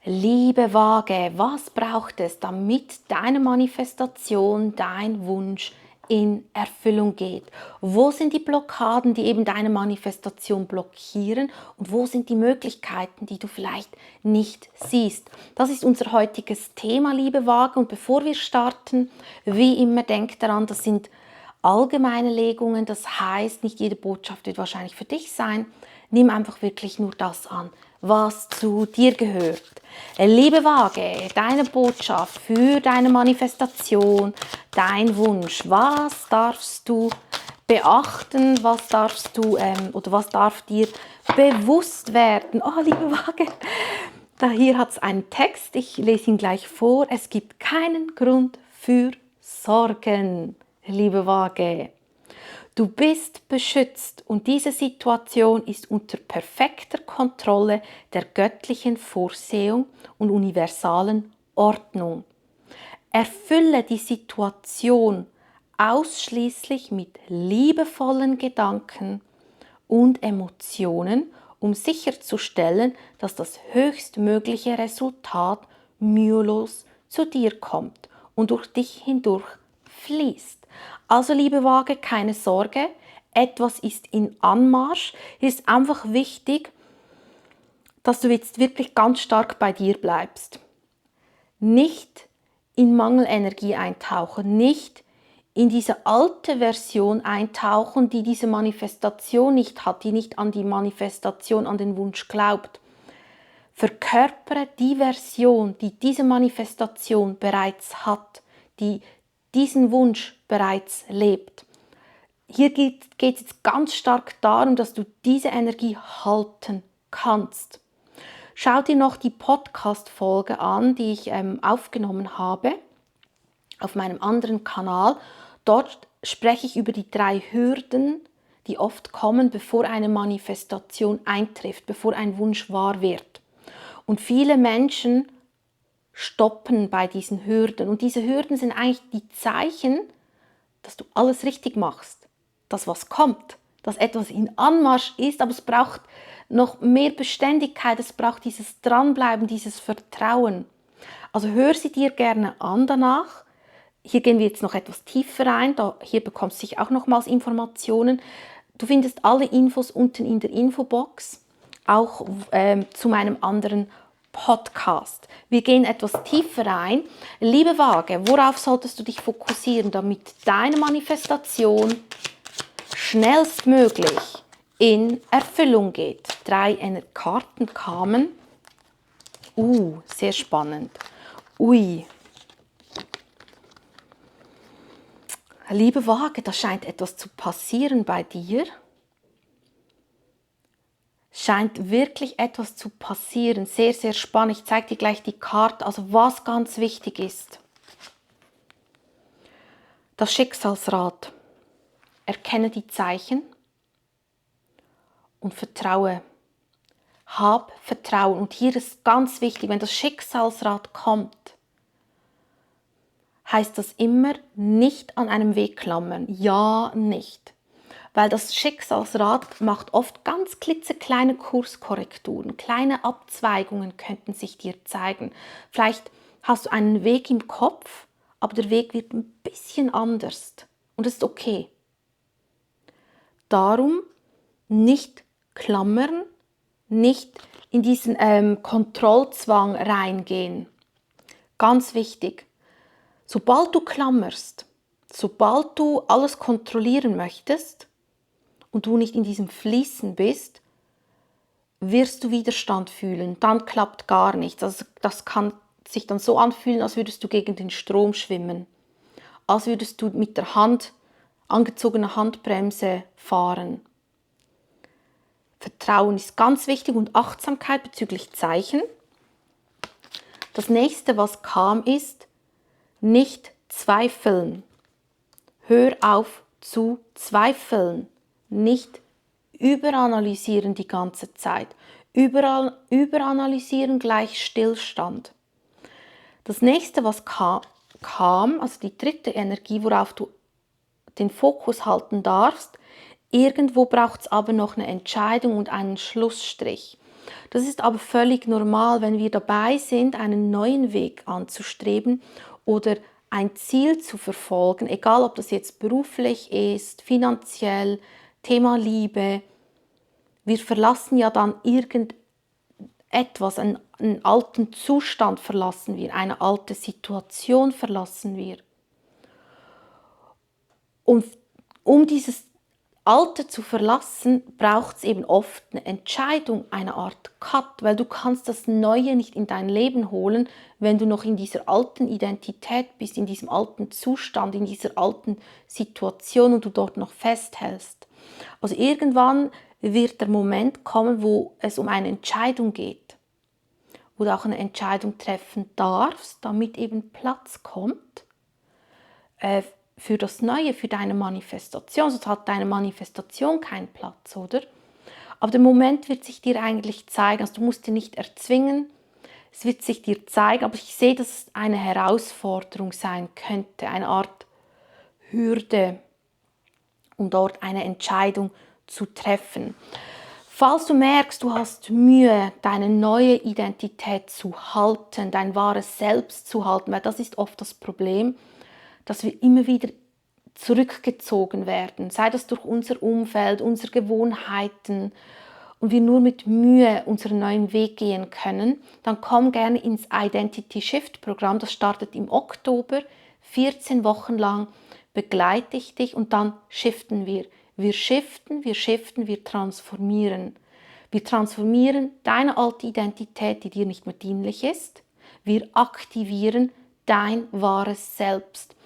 Liebe Waage, was braucht es, damit deine Manifestation, dein Wunsch in Erfüllung geht? Wo sind die Blockaden, die eben deine Manifestation blockieren? Und wo sind die Möglichkeiten, die du vielleicht nicht siehst? Das ist unser heutiges Thema, liebe Waage. Und bevor wir starten, wie immer, denk daran, das sind allgemeine Legungen. Das heißt, nicht jede Botschaft wird wahrscheinlich für dich sein. Nimm einfach wirklich nur das an, was zu dir gehört. Liebe Waage, deine Botschaft für deine Manifestation, dein Wunsch, was darfst du beachten, was darfst du oder was darf dir bewusst werden? Oh, liebe Waage, hier hat es einen Text, ich lese ihn gleich vor. Es gibt keinen Grund für Sorgen, liebe Waage. Du bist beschützt und diese Situation ist unter perfekter Kontrolle der göttlichen Vorsehung und universalen Ordnung. Erfülle die Situation ausschließlich mit liebevollen Gedanken und Emotionen, um sicherzustellen, dass das höchstmögliche Resultat mühelos zu dir kommt und durch dich hindurch fließt. Also, liebe Waage, keine Sorge, etwas ist in Anmarsch. Es ist einfach wichtig, dass du jetzt wirklich ganz stark bei dir bleibst. Nicht in Mangelenergie eintauchen, nicht in diese alte Version eintauchen, die diese Manifestation nicht hat, die nicht an die Manifestation, an den Wunsch glaubt. Verkörpere die Version, die diese Manifestation bereits hat, die diesen Wunsch bereits lebt. Hier geht es jetzt ganz stark darum, dass du diese Energie halten kannst. Schau dir noch die Podcast-Folge an, die ich aufgenommen habe auf meinem anderen Kanal. Dort spreche ich über die 3 Hürden, die oft kommen, bevor eine Manifestation eintrifft, bevor ein Wunsch wahr wird. Und viele Menschen stoppen bei diesen Hürden. Und diese Hürden sind eigentlich die Zeichen, dass du alles richtig machst, dass was kommt, dass etwas in Anmarsch ist, aber es braucht noch mehr Beständigkeit, es braucht dieses Dranbleiben, dieses Vertrauen. Also hör sie dir gerne an danach. Hier gehen wir jetzt noch etwas tiefer rein, hier bekommst du sicher auch nochmals Informationen. Du findest alle Infos unten in der Infobox, auch zu meinem anderen Podcast. Wir gehen etwas tiefer rein. Liebe Waage, worauf solltest du dich fokussieren, damit deine Manifestation schnellstmöglich in Erfüllung geht? 3 Karten kamen. Sehr spannend. Ui. Liebe Waage, da scheint etwas zu passieren bei dir. Scheint wirklich etwas zu passieren. Sehr, sehr spannend. Ich zeige dir gleich die Karte, also was ganz wichtig ist. Das Schicksalsrad. Erkenne die Zeichen und vertraue. Hab Vertrauen. Und hier ist ganz wichtig, wenn das Schicksalsrad kommt, heißt das immer nicht an einem Weg klammern. Ja, nicht. Weil das Schicksalsrad macht oft ganz klitzekleine Kurskorrekturen, kleine Abzweigungen könnten sich dir zeigen. Vielleicht hast du einen Weg im Kopf, aber der Weg wird ein bisschen anders und das ist okay. Darum nicht klammern, nicht in diesen Kontrollzwang reingehen. Ganz wichtig. Sobald du klammerst, sobald du alles kontrollieren möchtest und du nicht in diesem Fließen bist, wirst du Widerstand fühlen. Dann klappt gar nichts. Also das kann sich dann so anfühlen, als würdest du gegen den Strom schwimmen. Als würdest du mit der angezogenen Handbremse fahren. Vertrauen ist ganz wichtig und Achtsamkeit bezüglich Zeichen. Das nächste, was kam, ist nicht zweifeln. Hör auf zu zweifeln. Nicht überanalysieren die ganze Zeit. Überanalysieren gleich Stillstand. Das nächste, was kam, also die 3. Energie, worauf du den Fokus halten darfst, irgendwo braucht es aber noch eine Entscheidung und einen Schlussstrich. Das ist aber völlig normal, wenn wir dabei sind, einen neuen Weg anzustreben oder ein Ziel zu verfolgen, egal ob das jetzt beruflich ist, finanziell, Thema Liebe. Wir verlassen ja dann irgendetwas, einen alten Zustand verlassen wir, eine alte Situation verlassen wir. Und um dieses Alte zu verlassen, braucht es eben oft eine Entscheidung, eine Art Cut, weil du kannst das Neue nicht in dein Leben holen, wenn du noch in dieser alten Identität bist, in diesem alten Zustand, in dieser alten Situation und du dort noch festhältst. Also irgendwann wird der Moment kommen, wo es um eine Entscheidung geht, wo du auch eine Entscheidung treffen darfst, damit eben Platz kommt für das Neue, für deine Manifestation. Sonst hat deine Manifestation keinen Platz, oder? Aber der Moment wird sich dir eigentlich zeigen. Also du musst dir nicht erzwingen, es wird sich dir zeigen. Aber ich sehe, dass es eine Herausforderung sein könnte, eine Art Hürde, um dort eine Entscheidung zu treffen. Falls du merkst, du hast Mühe, deine neue Identität zu halten, dein wahres Selbst zu halten, weil das ist oft das Problem, dass wir immer wieder zurückgezogen werden, sei das durch unser Umfeld, unsere Gewohnheiten und wir nur mit Mühe unseren neuen Weg gehen können, dann komm gerne ins Identity Shift Programm, das startet im Oktober, 14 Wochen lang begleite ich dich und dann shiften wir. Wir shiften, wir transformieren. Wir transformieren deine alte Identität, die dir nicht mehr dienlich ist. Wir aktivieren dein wahres Selbst.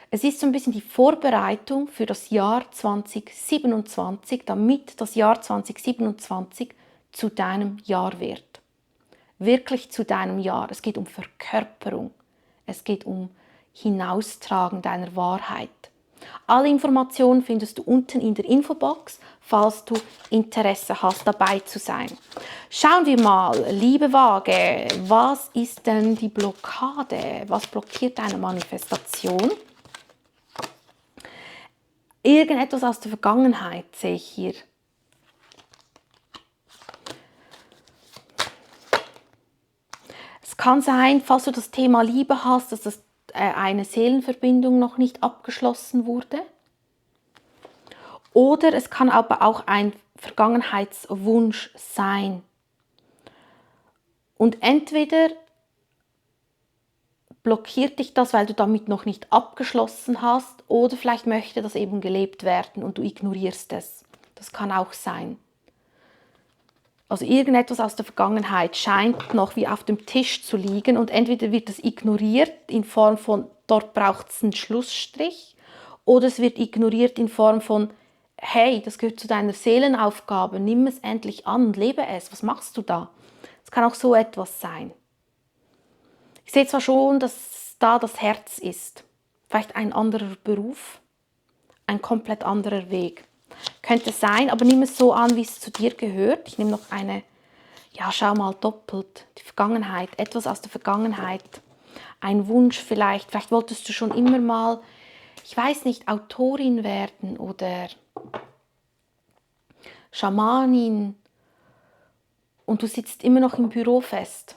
Es ist so ein bisschen die Vorbereitung für das Jahr 2027, damit das Jahr 2027 zu deinem Jahr wird. Wirklich zu deinem Jahr. Es geht um Verkörperung. Es geht um Hinaustragen deiner Wahrheit. Alle Informationen findest du unten in der Infobox, falls du Interesse hast, dabei zu sein. Schauen wir mal, liebe Waage, was ist denn die Blockade? Was blockiert deine Manifestation? Irgendetwas aus der Vergangenheit sehe ich hier. Es kann sein, falls du das Thema Liebe hast, dass eine Seelenverbindung noch nicht abgeschlossen wurde. Oder es kann aber auch ein Vergangenheitswunsch sein. Und entweder blockiert dich das, weil du damit noch nicht abgeschlossen hast, oder vielleicht möchte das eben gelebt werden und du ignorierst es. Das kann auch sein. Also irgendetwas aus der Vergangenheit scheint noch wie auf dem Tisch zu liegen und entweder wird es ignoriert in Form von, dort braucht es einen Schlussstrich, oder es wird ignoriert in Form von, hey, das gehört zu deiner Seelenaufgabe, nimm es endlich an und lebe es, was machst du da? Es kann auch so etwas sein. Ich sehe zwar schon, dass da das Herz ist, vielleicht ein anderer Beruf, ein komplett anderer Weg. Könnte sein, aber nimm es so an, wie es zu dir gehört. Ich nehme noch eine, ja, schau mal doppelt, die Vergangenheit, etwas aus der Vergangenheit. Ein Wunsch vielleicht wolltest du schon immer mal, ich weiß nicht, Autorin werden oder Schamanin und du sitzt immer noch im Büro fest.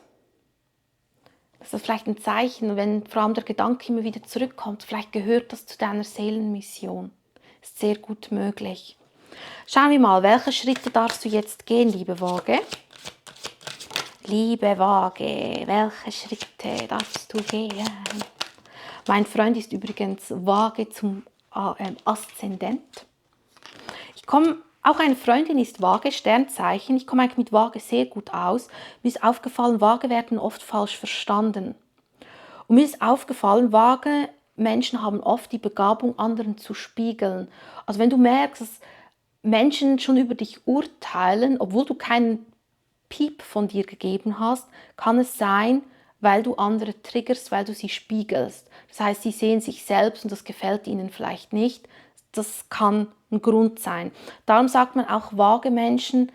Das ist vielleicht ein Zeichen, wenn vor allem der Gedanke immer wieder zurückkommt, vielleicht gehört das zu deiner Seelenmission. Ist sehr gut möglich. Schauen wir mal, welche Schritte darfst du jetzt gehen, liebe Waage? Liebe Waage, welche Schritte darfst du gehen? Mein Freund ist übrigens Waage zum Aszendent. Auch eine Freundin ist Waage, Sternzeichen. Ich komme eigentlich mit Waage sehr gut aus. Mir ist aufgefallen, Waage werden oft falsch verstanden. Und mir ist aufgefallen, Waage Menschen haben oft die Begabung, anderen zu spiegeln. Also wenn du merkst, dass Menschen schon über dich urteilen, obwohl du keinen Piep von dir gegeben hast, kann es sein, weil du andere triggerst, weil du sie spiegelst. Das heißt, sie sehen sich selbst und das gefällt ihnen vielleicht nicht. Das kann ein Grund sein. Darum sagt man auch, vage Menschen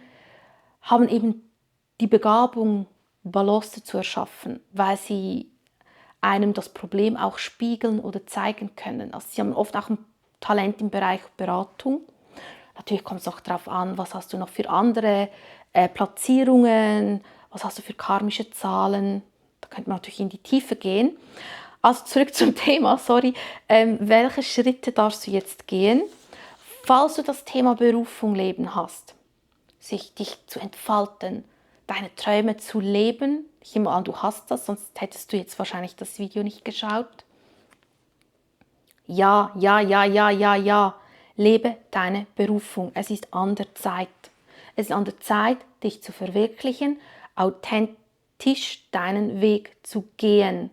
haben eben die Begabung, Balance zu erschaffen, weil sie einem das Problem auch spiegeln oder zeigen können. Also sie haben oft auch ein Talent im Bereich Beratung. Natürlich kommt es auch darauf an, was hast du noch für andere Platzierungen, was hast du für karmische Zahlen, da könnte man natürlich in die Tiefe gehen. Also zurück zum Thema, sorry. Welche Schritte darfst du jetzt gehen, falls du das Thema Berufung leben hast? Dich zu entfalten, deine Träume zu leben. Ich nehme an, du hast das, sonst hättest du jetzt wahrscheinlich das Video nicht geschaut. Ja, ja, ja, ja, ja, ja. Lebe deine Berufung. Es ist an der Zeit. Es ist an der Zeit, dich zu verwirklichen, authentisch deinen Weg zu gehen.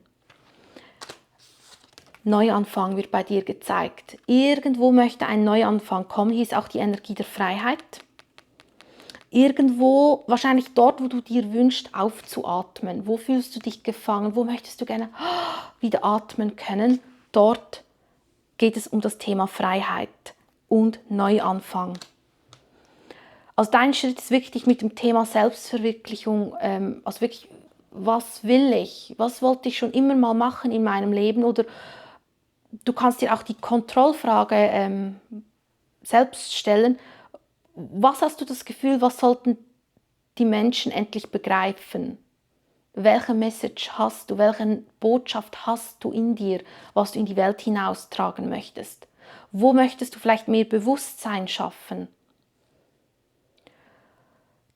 Neuanfang wird bei dir gezeigt. Irgendwo möchte ein Neuanfang kommen. Hier ist auch die Energie der Freiheit. Irgendwo, wahrscheinlich dort, wo du dir wünschst, aufzuatmen. Wo fühlst du dich gefangen? Wo möchtest du gerne wieder atmen können? Dort geht es um das Thema Freiheit und Neuanfang. Also dein Schritt ist wirklich mit dem Thema Selbstverwirklichung, also wirklich, was will ich? Was wollte ich schon immer mal machen in meinem Leben? Oder du kannst dir auch die Kontrollfrage selbst stellen. Was hast du das Gefühl, was sollten die Menschen endlich begreifen? Welche Message hast du, welche Botschaft hast du in dir, was du in die Welt hinaustragen möchtest? Wo möchtest du vielleicht mehr Bewusstsein schaffen?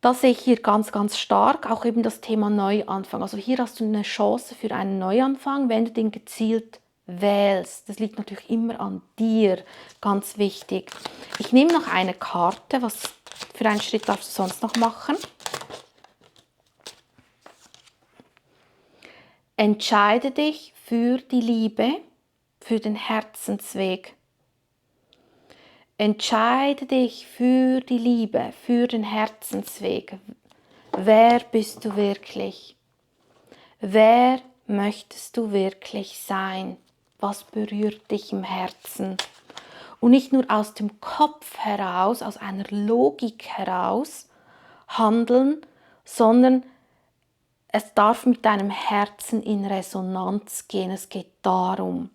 Das sehe ich hier ganz, ganz stark, auch eben das Thema Neuanfang. Also hier hast du eine Chance für einen Neuanfang, wenn du den gezielt wählst. Das liegt natürlich immer an dir, ganz wichtig. Ich nehme noch eine Karte, was für einen Schritt darfst du sonst noch machen? Entscheide dich für die Liebe, für den Herzensweg. Entscheide dich für die Liebe, für den Herzensweg. Wer bist du wirklich? Wer möchtest du wirklich sein? Was berührt dich im Herzen? Und nicht nur aus dem Kopf heraus, aus einer Logik heraus handeln, sondern es darf mit deinem Herzen in Resonanz gehen. Es geht darum,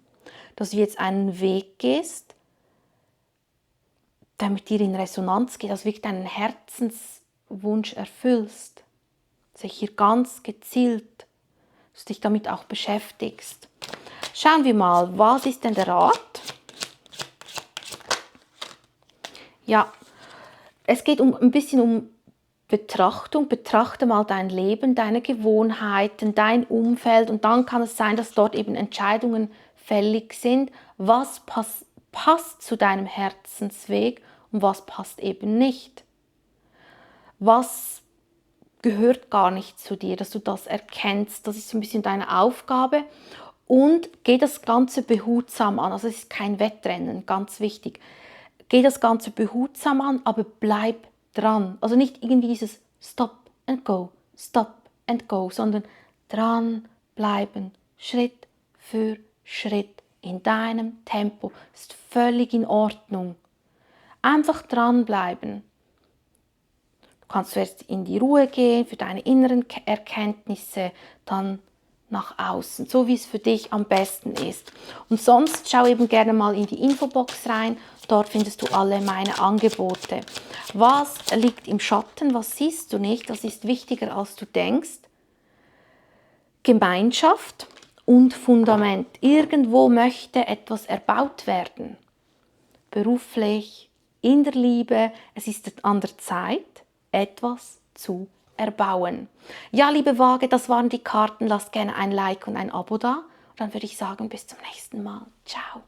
dass du jetzt einen Weg gehst, der mit dir in Resonanz geht, dass du wirklich deinen Herzenswunsch erfüllst. Dass hier ganz gezielt, dass du dich damit auch beschäftigst. Schauen wir mal, was ist denn der Rat? Ja, es geht ein bisschen um Betrachtung. Betrachte mal dein Leben, deine Gewohnheiten, dein Umfeld und dann kann es sein, dass dort eben Entscheidungen fällig sind. Was passt zu deinem Herzensweg und was passt eben nicht? Was gehört gar nicht zu dir, dass du das erkennst. Das ist so ein bisschen deine Aufgabe. Und geh das Ganze behutsam an. Also es ist kein Wettrennen, ganz wichtig. Geh das Ganze behutsam an, aber bleib dran. Also nicht irgendwie dieses Stop and go, sondern dranbleiben, Schritt für Schritt, in deinem Tempo. Ist völlig in Ordnung. Einfach dranbleiben. Du kannst zuerst in die Ruhe gehen für deine inneren Erkenntnisse, dann nach außen, so wie es für dich am besten ist. Und sonst schau eben gerne mal in die Infobox rein, dort findest du alle meine Angebote. Was liegt im Schatten, was siehst du nicht, das ist wichtiger als du denkst. Gemeinschaft und Fundament. Irgendwo möchte etwas erbaut werden. Beruflich, in der Liebe, es ist an der Zeit, etwas zu erbauen. Ja, liebe Waage, das waren die Karten. Lasst gerne ein Like und ein Abo da. Und dann würde ich sagen, bis zum nächsten Mal. Ciao.